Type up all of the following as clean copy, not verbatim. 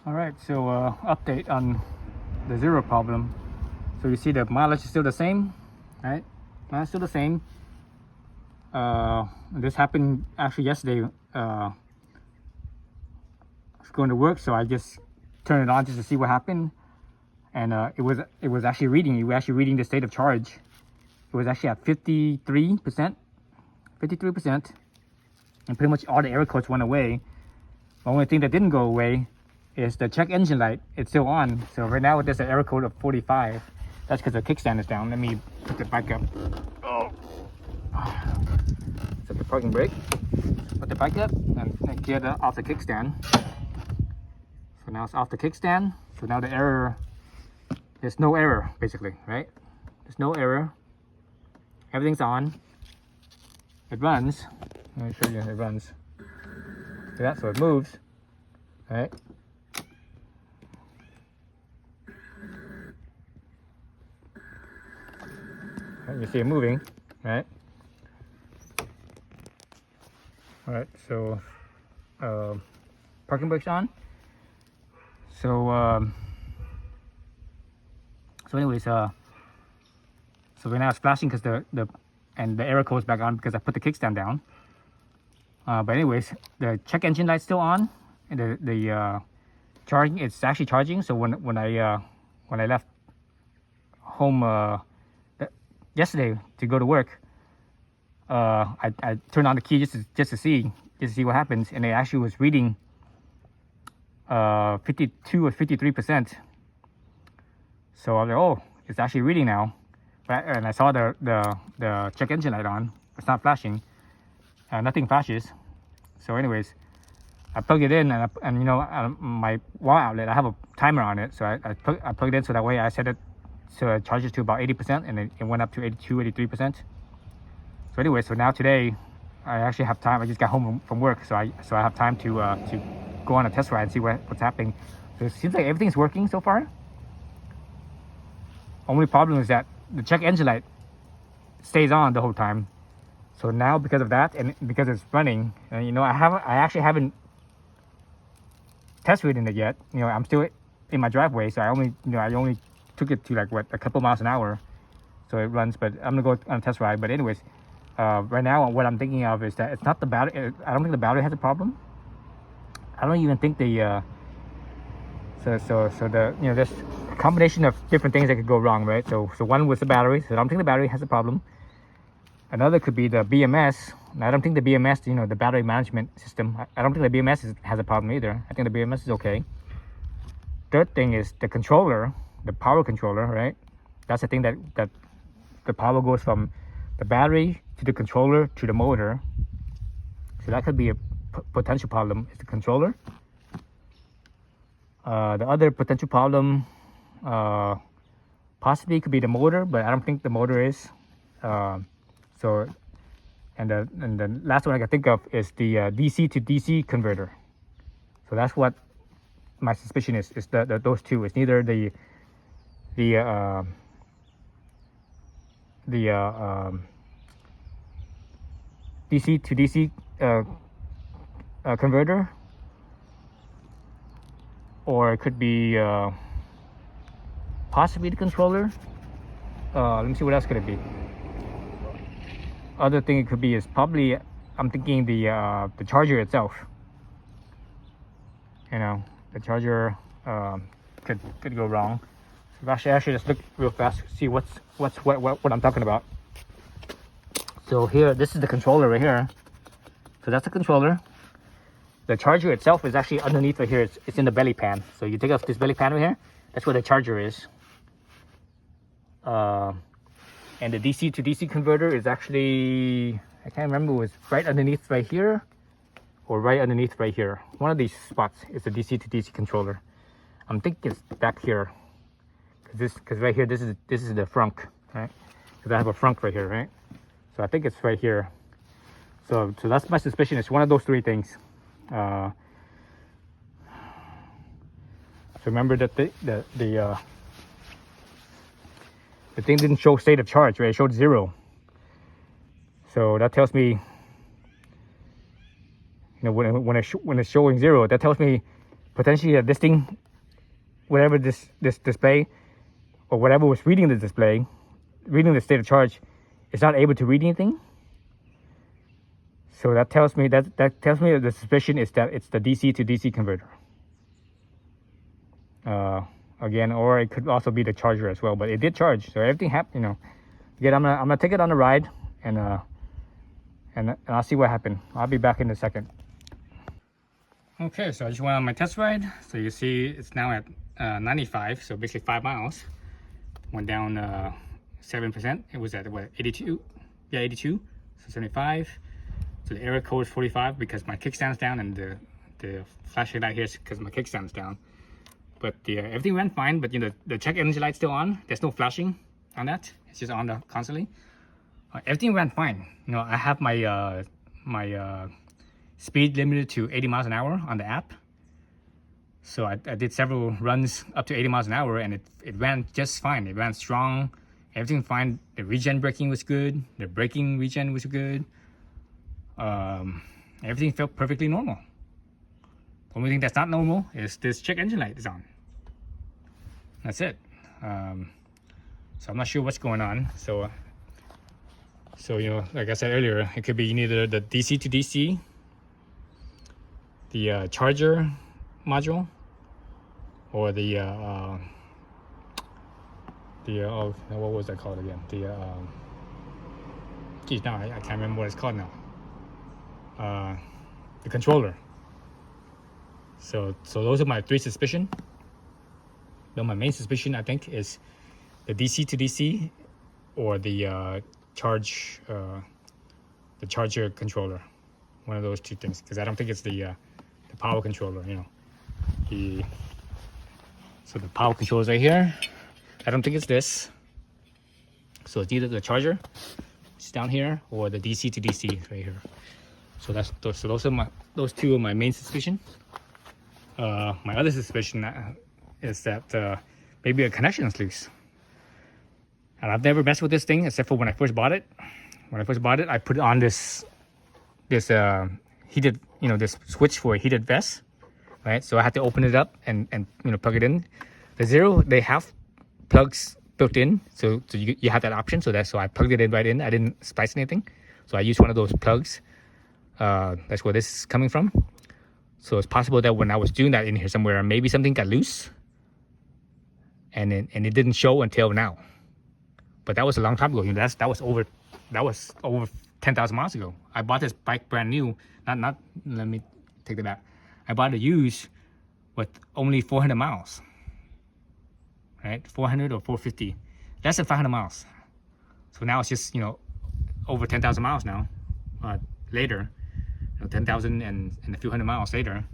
All right, so update on the zero problem. So you see the mileage is still the same, right? Mileage still the same. This happened actually yesterday. I was going to work, so I just turned it on just to see what happened, and it was actually reading. You were actually reading the state of charge. It was actually at 53%, and pretty much all the error codes went away. The only thing that didn't go away is the check engine light. It's still on. So right now there's an error code of 45. That's because the kickstand is down. Let me put the bike up. Oh. Set the parking brake. Put the bike up and get off the kickstand. So now it's off the kickstand. So now the error, there's no error basically, right? There's no error. Everything's on. It runs. Let me show you. It runs. See that? So it moves, right? You see it moving, right? All right, so parking brake's on. So anyways, so right now it's flashing because the error code's back on because I put the kickstand down. But anyways, the check engine light's still on, and the charging, it's actually charging. So when I left home yesterday to go to work, I turned on the key just to see what happens, and it actually was reading 52 or 53%. So I was like, oh, it's actually reading now. And I saw the check engine light on. It's not flashing. Nothing flashes. So anyways, I plugged it in, and you know, my wall outlet, I have a timer on it, so I plugged it in so that way I set it so it charges to about 80%, and it went up to 82, 83%. So anyway, so now today I actually have time. I just got home from work, so I have time to go on a test ride and see what's happening. So it seems like everything's working so far. Only problem is that the check engine light stays on the whole time. So now because of that, and because it's running, and you know, I actually haven't test ridden it yet. You know, I'm still in my driveway, so I only took it to like a couple miles an hour, so it runs. But I'm gonna go on a test ride. But anyways, right now what I'm thinking of is that it's not the battery. I don't think the battery has a problem. I don't even think the so the, you know, there's a combination of different things that could go wrong, right? So one was the battery. So I don't think the battery has a problem. Another could be the BMS. I don't think the BMS, you know, the battery management system, I don't think the BMS has a problem either. I think the BMS is okay. Third thing is the controller, the power controller, right? That's the thing that the power goes from the battery to the controller to the motor. So that could be a potential problem, is the controller. The other potential problem possibly could be the motor, but I don't think the motor is. So, and the last one I can think of is the DC to DC converter. So that's what my suspicion is those two. It's neither the DC to DC converter, or it could be possibly the controller. Let me see, what else could it be? Other thing it could be is probably, I'm thinking the charger itself. You know, the charger could go wrong. So actually just look real fast, see what I'm talking about. So here, this is the controller right here. So that's the controller. The charger itself is actually underneath right here. It's in the belly pan. So you take off this belly pan right here. That's where the charger is. And the DC to DC converter is actually, I can't remember, it was right underneath right here or right underneath right here. One of these spots is the DC to DC controller. I'm thinking it's back here, because right here, this is the frunk, right? Because I have a frunk right here, right? So I think it's right here. So that's my suspicion. It's one of those three things. So remember that the thing didn't show state of charge, right? It showed 0. So that tells me, you know, when it's showing 0, that tells me potentially this thing, whatever this display or whatever was reading the display, reading the state of charge, is not able to read anything. So that tells me that the suspicion is that it's the DC to DC converter. Again, or it could also be the charger as well. But it did charge, so everything happened. Again, I'm gonna take it on a ride, and I'll see what happened. I'll be back in a second. Okay, so I just went on my test ride. So you see it's now at 95, so basically 5 miles. Went down 7%. It was at what, 82? Yeah, 82. So 75. So the error code is 45 because my kickstand's down, and the flashing light here is because my kickstand's down. But everything went fine. But the check engine light's still on. There's no flashing on that. It's just on constantly. Everything went fine. I have my speed limited to 80 miles an hour on the app. So I did several runs up to 80 miles an hour, and it ran just fine. It ran strong. Everything fine. The regen braking was good. The braking regen was good. Everything felt perfectly normal. The only thing that's not normal is this check engine light is on. That's it. So I'm not sure what's going on. So like I said earlier, it could be either the DC to DC, the charger module, or the what was that called again? Geez, now I can't remember what it's called now. The controller. So those are my 3 suspicions. But my main suspicion, I think, is the DC to DC or the charger controller. One of those 2 things, because I don't think it's the power controller. So the power controller is right here. I don't think it's this. So it's either the charger, it's down here, or the DC to DC right here. So those 2 are my main suspicion. My other suspicion is that maybe a connection is loose. And I've never messed with this thing except for when I first bought it. When I first bought it, I put it on this heated, this switch for a heated vest, right? So I had to open it up and plug it in. The Zero, they have plugs built in, so you have that option. So I plugged it in right in. I didn't splice anything, so I used one of those plugs. That's where this is coming from. So it's possible that when I was doing that in here somewhere, maybe something got loose, and it didn't show until now. But that was a long time ago. That was over 10,000 miles ago. I bought this bike brand new. Not. Let me take that back. I bought it used with only 400 miles. Right, 400 or 450, less than 500 miles. So now it's just over 10,000 miles now. Later. 10,000 and a few hundred miles later.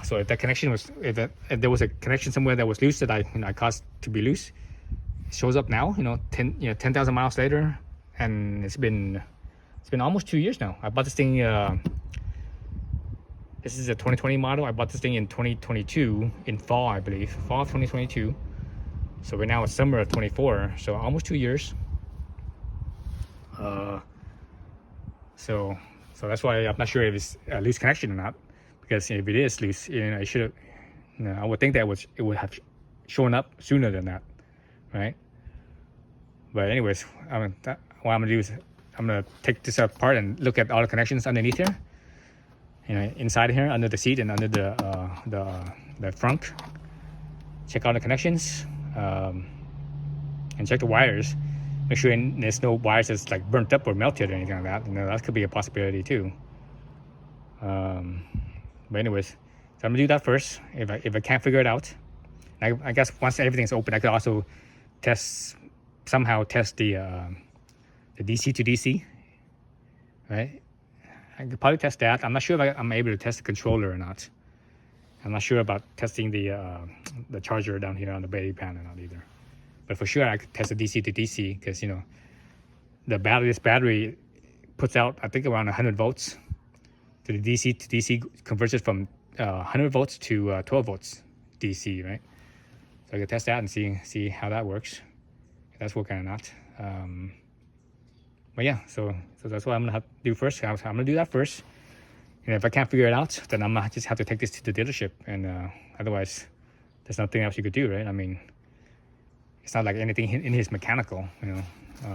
So if that connection was, if there was a connection somewhere that was loose that I caused to be loose, it shows up now. 10,000 miles later, and it's been almost 2 years now. I bought this thing. This is a 2020 model. I bought this thing in 2022 in fall, I believe, fall of 2022. So right now it's summer of 24. So almost 2 years. So that's why I'm not sure if it's a loose connection or not, because if it is loose, I should have. I would think that it would have shown up sooner than that, right? But anyways, what I'm gonna do is I'm gonna take this apart and look at all the connections underneath here, inside here, under the seat and under the front. Check all the connections, and check the wires. Make sure there's no wires that's like burnt up or melted or anything like that. That could be a possibility too. But anyways, so I'm gonna do that first. If I can't figure it out, I guess once everything's open, I could also somehow test the DC to DC, right? I could probably test that. I'm not sure if I'm able to test the controller or not. I'm not sure about testing the charger down here on the battery panel or not either. But for sure, I could test the DC to DC because this battery puts out, I think, around 100 volts. To the DC to DC converts it from 100 volts to 12 volts DC, right? So I could test that and see how that works, if that's working or not. But yeah, so that's what I'm gonna have to do first. I'm gonna do that first, you know, if I can't figure it out, then I'm gonna just have to take this to the dealership, and otherwise, there's nothing else you could do, right? I mean, it's not like anything in here is mechanical, you know.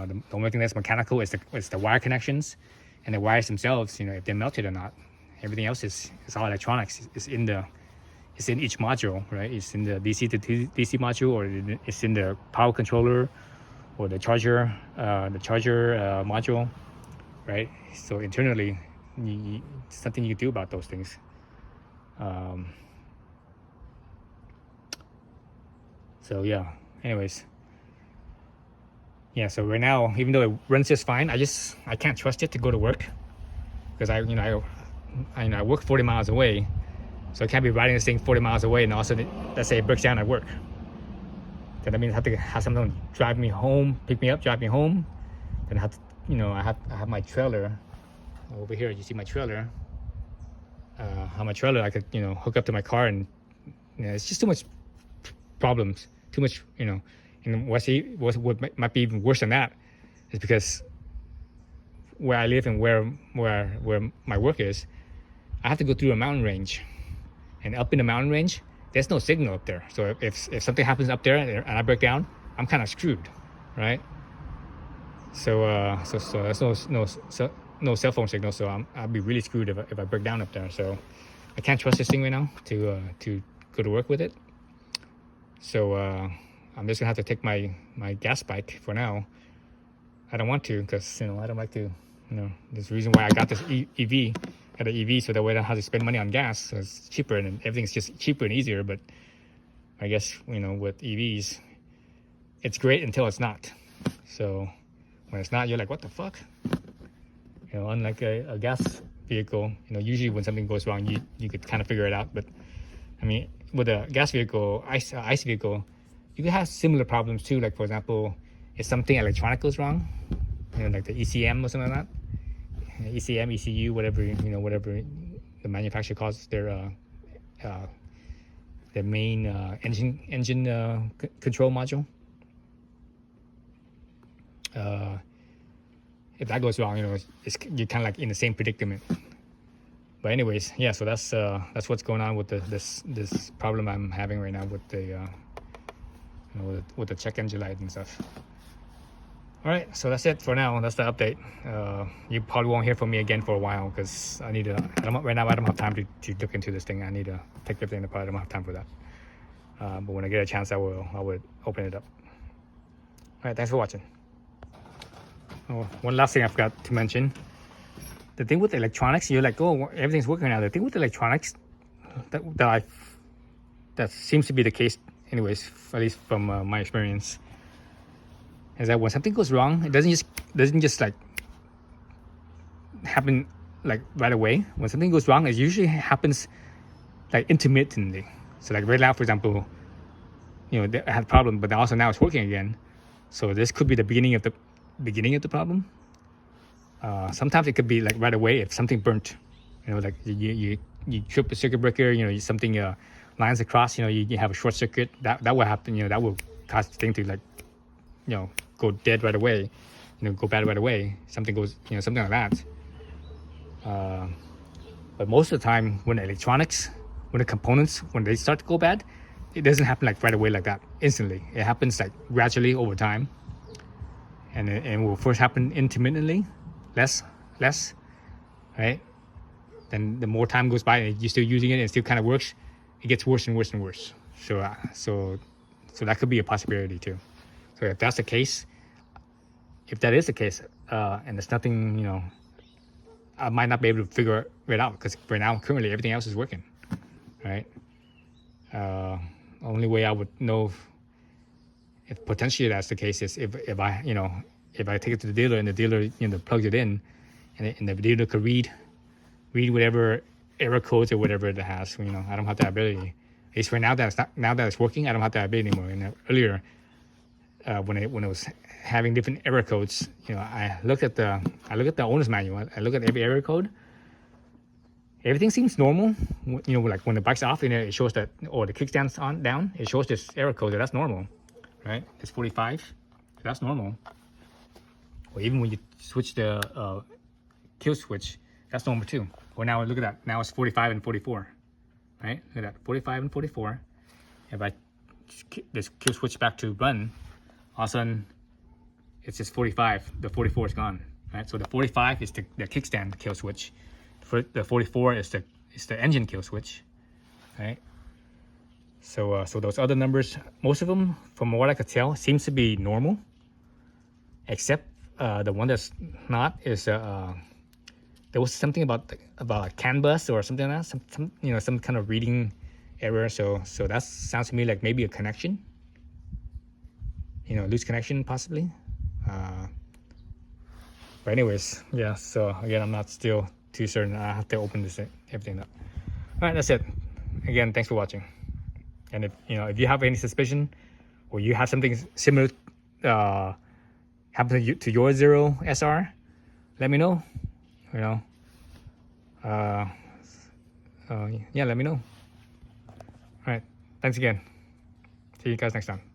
The only thing that's mechanical is the wire connections, and the wires themselves, you know, if they're melted or not. Everything else is all electronics. It's in each module, right? It's in the DC to DC module, or it's in the power controller, or the charger module, right? So internally, there's nothing you can do about those things. So yeah. Anyways, yeah. So right now, even though it runs just fine, I can't trust it to go to work, because I work 40 miles away, so I can't be riding this thing 40 miles away, and also let's say it breaks down at work. Then that means I have to have someone drive me home, pick me up, drive me home. Then I have to, you know, I have my trailer over here. You see my trailer? How my trailer I could, you know, hook up to my car, and you know, it's just too much problems, too much, you know. And what might be even worse than that is because where I live and where my work is, I have to go through a mountain range, and up in the mountain range, there's no signal up there. So if something happens up there and I break down, I'm kind of screwed, right? So there's no cell phone signal, so I'll be really screwed if I break down up there. So I can't trust this thing right now to go to work with it. So I'm just gonna have to take my gas bike for now. I don't want to, because you know, I don't like to, you know, there's a reason why I got this EV. Got an EV, so that way I don't have to spend money on gas. So it's cheaper, and everything's just cheaper and easier. But I guess, you know, with EVs, it's great until it's not. So when it's not, you're like, what the fuck? You know, unlike a gas vehicle, you know, usually when something goes wrong, you could kind of figure it out. But I mean, with a gas vehicle, ICE vehicle, you could have similar problems too. Like, for example, if something electronic goes wrong, you know, like the ECM or something like that. ECM, ECU, whatever, you know, whatever the manufacturer calls their main engine control module. If that goes wrong, you know, you're kind of like in the same predicament. But anyways, yeah. So that's what's going on with this problem I'm having right now with the you know, with the check engine light and stuff. All right, so that's it for now. That's the update. You probably won't hear from me again for a while, because right now I don't have time to look into this thing. I need to take everything apart. I don't have time for that. But when I get a chance, I would open it up. All right, thanks for watching. Oh, one last thing I forgot to mention. The thing with electronics, you're like, oh, everything's working now. The thing with electronics that seems to be the case, anyways, at least from my experience, is that when something goes wrong, it doesn't just like happen like right away. When something goes wrong, it usually happens like intermittently. So like right now, for example, you know, I had a problem, but also now it's working again. So this could be the beginning of the problem. Sometimes it could be like right away if something burnt. You know, like you trip a circuit breaker. You know, something lines across. You know, you have a short circuit. That will happen. You know, that will cause the thing to like, you know, go dead right away, you know, go bad right away. Something goes, you know, something like that. But most of the time, when the components, when they start to go bad, it doesn't happen like right away like that, instantly. It happens like gradually over time, and it will first happen intermittently, less, right? Then the more time goes by and you're still using it and it still kind of works, it gets worse and worse and worse. So that could be a possibility too. So if that's the case, if that is the case, and there's nothing, you know, I might not be able to figure it out, because right now, currently, everything else is working, right? Only way I would know if potentially that's the case is if I take it to the dealer and the dealer, you know, plugs it in, and the dealer could read whatever error codes or whatever it has. You know, I don't have that ability. At least right now that it's working, I don't have that ability anymore. And earlier, when it was having different error codes, you know, I looked at the owner's manual. I look at every error code. Everything seems normal. You know, like when the bike's off, and it shows that, or the kickstand's down, it shows this error code. That's normal, right? It's 45. That's normal. Or even when you switch the kill switch, that's normal too. Well, now look at that. Now it's 45 and 44, right? Look at that, 45 and 44. If I this kill switch back to run, all of a sudden it's just 45. The 44 is gone, right? So the 45 is the kickstand kill switch. The 44 is the engine kill switch, right? So so those other numbers, most of them, from what I could tell, seems to be normal, except the one that's not is there was something about a CAN bus or something like that, some kind of reading error. So that sounds to me like maybe a connection, loose connection possibly. But anyways, yeah. So again, I'm not still too certain. I have to open this everything up. All right, that's it. Again, thanks for watching. And if you have any suspicion, or you have something similar happen to your ZeroSR, let me know. Yeah, let me know. All right, thanks again. See you guys next time.